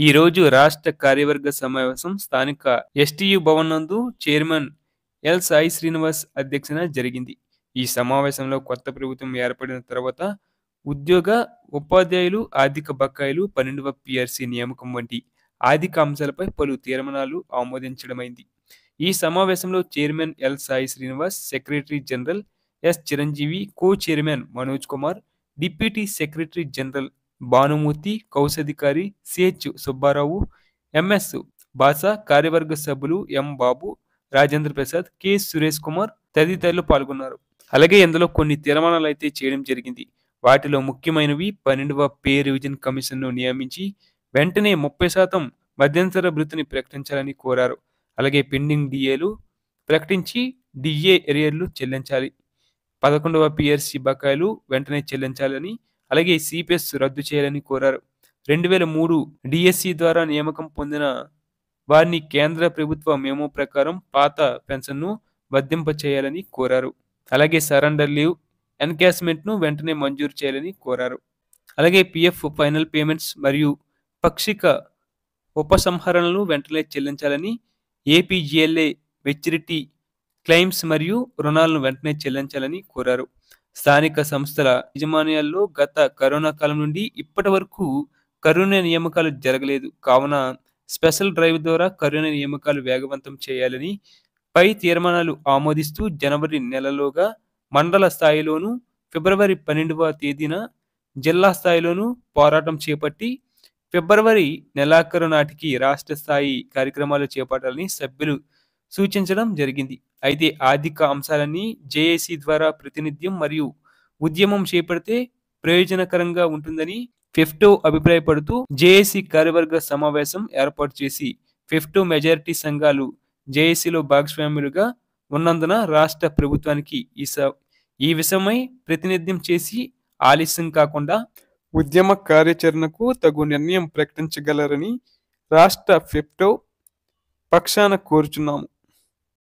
ఈరోజు రాష్ట్ర కార్యవర్గ సమావేశం స్థానిక ఎస్టీయు భవన్ నందు చైర్మన్ ఎల్ సాయి శ్రీనివాస్ అధ్యక్షన జరిగింది. ఈ సమావేశంలో కొత్త ప్రభుత్వం ఏర్పడిన తర్వాత ఉద్యోగ, ఉపాధ్యాయులు ఆర్థిక బకాయిలు, 12వ పీఆర్సీ నియామకం వంటి ఆర్థిక అంశాలపై పలు తీర్మానాలు ఆమోదించడమైంది. ఈ సమావేశంలో chairman L Sai Srinivas, secretary general S Chiranjeevi, co chairman Manoj Kumar, deputy secretary general Bhanumurthy, కౌశధికారి సిహెచ్ సుబ్బారావు, ఎంఎస్ బాసా, కార్యవర్గ సభ్యులు ఎం బాబు, రాజేంద్ర ప్రసాద్, కె సురేష్ కుమార్ తదితరులు పాల్గొన్నారు. అలాగే ఇందులో కొన్ని తీర్మానాలు అయితే చేయడం జరిగింది. వాటిలో ముఖ్యమైనవి 12వ పే రివిజన్ కమిషన్ను నియమించి వెంటనే 30% మధ్యంతర భృతిని ప్రకటించాలని కోరారు. అలాగే పెండింగ్ డిఏలు ప్రకటించి డిఏ ఎరియర్లు చెల్లించాలి. 11వ పీఆర్సీ బకాయిలు వెంటనే చెల్లించాలని, అలాగే సిపిఎస్ రద్దు చేయాలని కోరారు. 2003 డిఎస్సి ద్వారా నియామకం పొందిన వారిని కేంద్ర ప్రభుత్వ మెమో ప్రకారం పాత పెన్షన్ను వర్తింప చేయాలని కోరారు. అలాగే సరెండర్ లీవ్ ఎన్కాష్మెంట్ను వెంటనే మంజూరు చేయాలని కోరారు. అలాగే పిఎఫ్ ఫైనల్ పేమెంట్స్ మరియు పాక్షిక ఉపసంహరణలు వెంటనే చెల్లించాలని, ఏపీజీఎల్ఏ మెచ్యూరిటీ క్లెయిమ్స్ మరియు రుణాలను వెంటనే చెల్లించాలని కోరారు. స్థానిక సంస్థల యాజమాన్యాల్లో గత కరోనా కాలం నుండి ఇప్పటి వరకు కరోనా నియామకాలు జరగలేదు కావున స్పెషల్ డ్రైవ్ ద్వారా కరోనా నియామకాలు వేగవంతం చేయాలని పై తీర్మానాలు ఆమోదిస్తూ జనవరి నెలలోగా మండల స్థాయిలోను, ఫిబ్రవరి 12వ తేదీన జిల్లా స్థాయిలోను పోరాటం చేపట్టి ఫిబ్రవరి నెలాఖరు నాటికి రాష్ట్ర స్థాయి కార్యక్రమాలు చేపట్టాలని సభ్యులు సూచించడం జరిగింది. అయితే ఆర్థిక అంశాలన్నీ జేఏసీ ద్వారా ప్రాతినిధ్యం మరియు ఉద్యమం చేపడితే ప్రయోజనకరంగా ఉంటుందని ఫిఫ్టో అభిప్రాయపడుతూ జేఏసీ కార్యవర్గ సమావేశం ఏర్పాటు చేసి ఫిఫ్టో మెజారిటీ సంఘాలు జేఏసీలో భాగస్వాములుగా ఉన్నందున రాష్ట్ర ప్రభుత్వానికి ఈ విషయమై ప్రాతినిధ్యం చేసి ఆలస్యం కాకుండా ఉద్యమ కార్యాచరణకు తగు నిర్ణయం ప్రకటించగలరని రాష్ట్ర ఫిఫ్టో పక్షాన కోరుచున్నాము.